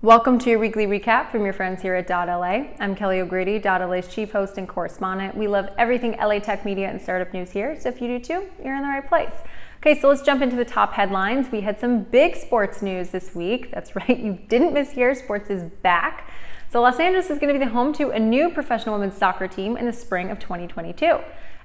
Welcome to your weekly recap from your friends here at .LA. I'm Kelly O'Grady, .LA's chief host and correspondent. We love everything LA tech media and startup news here, so if you do too, you're in the right place. Okay, so let's jump into the top headlines. We had some big sports news this week. That's right, you didn't miss here. Sports is back. So Los Angeles is going to be the home to a new professional women's soccer team in the spring of 2022.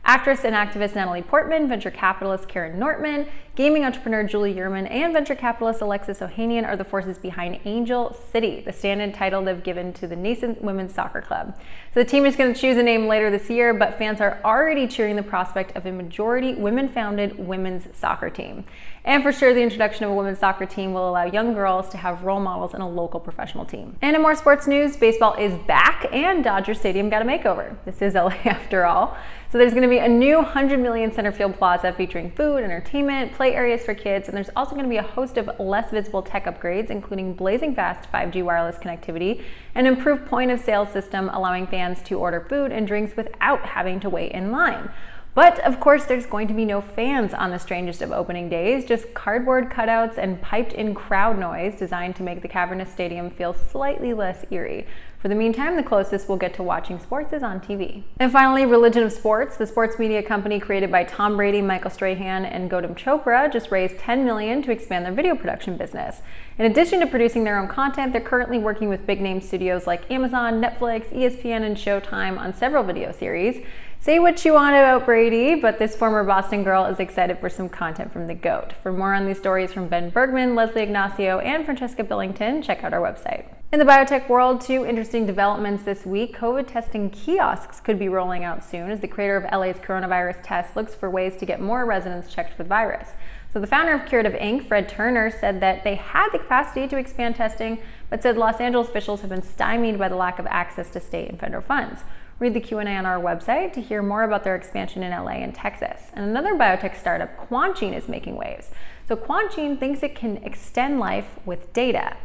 Actress and activist Natalie Portman, venture capitalist Karen Nortman, gaming entrepreneur Julie Yerman, and venture capitalist Alexis Ohanian are the forces behind Angel City, the stand-in title they've given to the nascent women's soccer club. So the team is going to choose a name later this year, but fans are already cheering the prospect of a majority women-founded women's soccer team. And for sure, the introduction of a women's soccer team will allow young girls to have role models in a local professional team. And in more sports news, baseball is back and Dodger Stadium got a makeover. This is LA after all. So there's going to be a new $100 million center field plaza featuring food, entertainment, play areas for kids, and there's also going to be a host of less visible tech upgrades, including blazing fast 5G wireless connectivity, an improved point of sale system allowing fans to order food and drinks without having to wait in line. But of course, there's going to be no fans on the strangest of opening days, just cardboard cutouts and piped-in crowd noise designed to make the cavernous stadium feel slightly less eerie. For the meantime, the closest we'll get to watching sports is on TV. And finally, Religion of Sports, the sports media company created by Tom Brady, Michael Strahan, and Gautam Chopra, just raised $10 million to expand their video production business. In addition to producing their own content, they're currently working with big-name studios like Amazon, Netflix, ESPN, and Showtime on several video series. Say what you want about Brady, but this former Boston girl is excited for some content from the GOAT. For more on these stories from Ben Bergman, Leslie Ignacio, and Francesca Billington, check out our website. In the biotech world, two interesting developments this week. COVID testing kiosks could be rolling out soon as the creator of LA's coronavirus test looks for ways to get more residents checked for the virus. So the founder of Curative Inc., Fred Turner, said that they had the capacity to expand testing, but said Los Angeles officials have been stymied by the lack of access to state and federal funds. Read the Q&A on our website to hear more about their expansion in LA and Texas. And another biotech startup, Quantine, is making waves. So Quantine thinks it can extend life with data.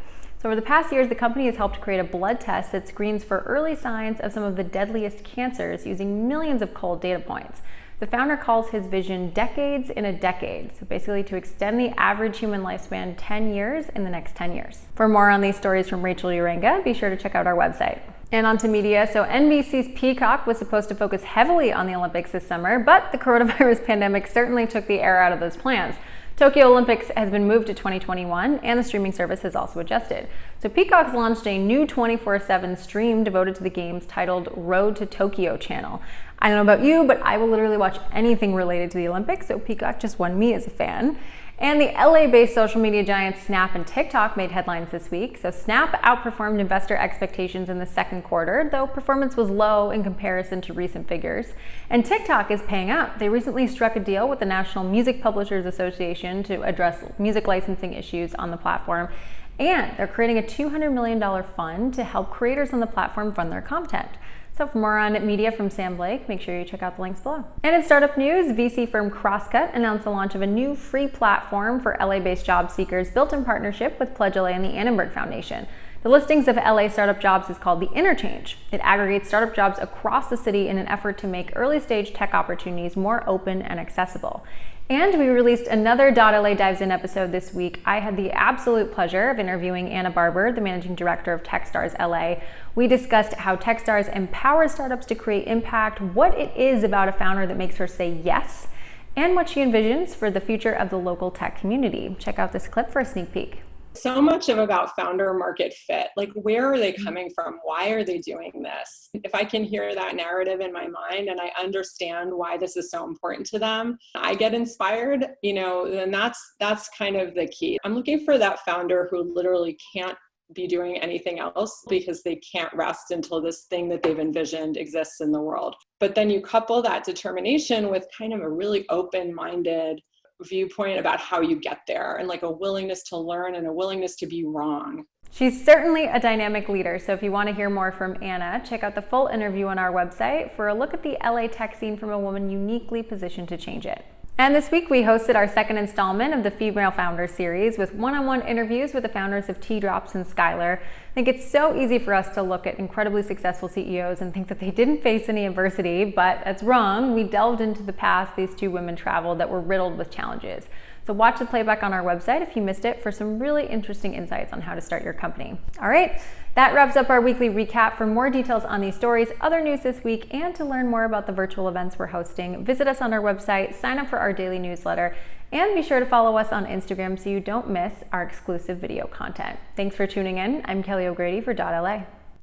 So over the past years, the company has helped create a blood test that screens for early signs of some of the deadliest cancers using millions of cold data points. The founder calls his vision decades in a decade, so basically to extend the average human lifespan 10 years in the next 10 years. For more on these stories from Rachel Uranga, be sure to check out our website. And on to media. So NBC's Peacock was supposed to focus heavily on the Olympics this summer, but the coronavirus pandemic certainly took the air out of those plans. Tokyo Olympics has been moved to 2021, and the streaming service has also adjusted. So Peacock's launched a new 24/7 stream devoted to the games titled Road to Tokyo channel. I don't know about you, but I will literally watch anything related to the Olympics, so Peacock just won me as a fan. And the LA-based social media giants Snap and TikTok made headlines this week. So Snap outperformed investor expectations in the second quarter, though performance was low in comparison to recent figures. And TikTok is paying out. They recently struck a deal with the National Music Publishers Association to address music licensing issues on the platform. And they're creating a $200 million fund to help creators on the platform fund their content. So for more on media from Sam Blake, make sure you check out the links below. And in startup news, VC firm Crosscut announced the launch of a new free platform for LA-based job seekers built in partnership with Pledge LA and the Annenberg Foundation. The listings of LA startup jobs is called The Interchange. It aggregates startup jobs across the city in an effort to make early-stage tech opportunities more open and accessible. And we released another .LA Dives In episode this week. I had the absolute pleasure of interviewing Anna Barber, the managing director of Techstars LA. We discussed how Techstars empowers startups to create impact, what it is about a founder that makes her say yes, and what she envisions for the future of the local tech community. Check out this clip for a sneak peek. So much of about founder market fit, like where are they coming from? Why are they doing this? If I can hear that narrative in my mind and I understand why this is so important to them, I get inspired, then that's kind of the key. I'm looking for that founder who literally can't be doing anything else because they can't rest until this thing that they've envisioned exists in the world. But then you couple that determination with kind of a really open-minded viewpoint about how you get there and like a willingness to learn and a willingness to be wrong. She's certainly a dynamic leader, so if you want to hear more from Anna, check out the full interview on our website for a look at the LA tech scene from a woman uniquely positioned to change it. And this week we hosted our second installment of the Female Founders series with one-on-one interviews with the founders of T-Drops and Skylar. think it's so easy for us to look at incredibly successful CEOs and think that they didn't face any adversity, but that's wrong. We delved into the past these two women traveled that were riddled with challenges. So watch the playback on our website if you missed it for some really interesting insights on how to start your company. All right, that wraps up our weekly recap. For more details on these stories, other news this week, and to learn more about the virtual events we're hosting, visit us on our website, sign up for our daily newsletter, and be sure to follow us on Instagram so you don't miss our exclusive video content. Thanks for tuning in. I'm Kelly O'Grady for .la.